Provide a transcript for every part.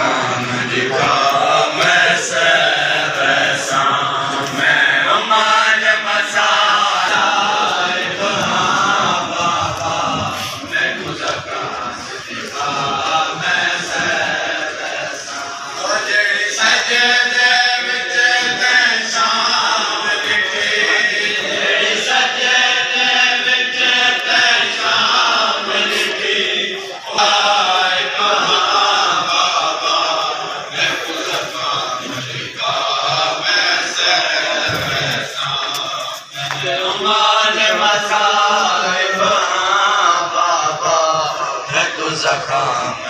काम दिखा मैं वैसा मैं उमाल मसाला बाबा मैं तुझा काम दिखा मैं वैसा मुझे सजदे विच तैं शाम लिखी सजदे विच तैं शाम लिखी आए कहाँ बाबा मैं तुझा काम दिखा मैं वैसा उमाल मसाले बाबा मैं तुझा काम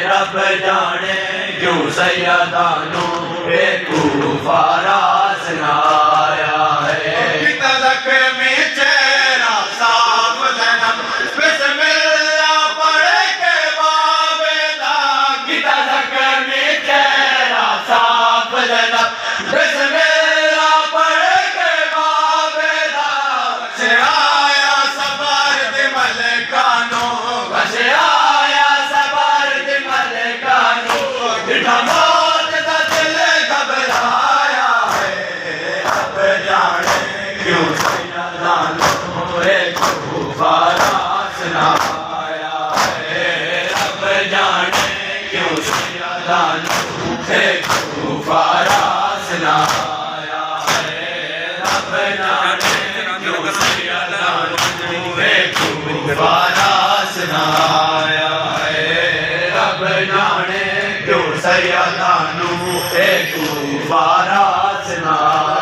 रब जाने क्यों सैयदानू एक तूफाना सुनाया है तलक में चेहरा साफ जन्म बिस्मिल्लाह पढ़ के बाबेदा की तलक में चेहरा साफ जन्म बिस्मिल्लाह पढ़ के बाबेदा से आया सबर दे मलकानो बसे आया सबर दे मलकानो मौत का दिल घबराया है अब जाने क्यों सैयदानू एक तूफाना सुनाया है अब जाने क्यों सैयदानू एक तूफाना सुनाया है अब जाने क्यों सैयदानू एक तूफाना सुनाया है अब जाने क्यों सैयदानू एक तूफाना सुनाया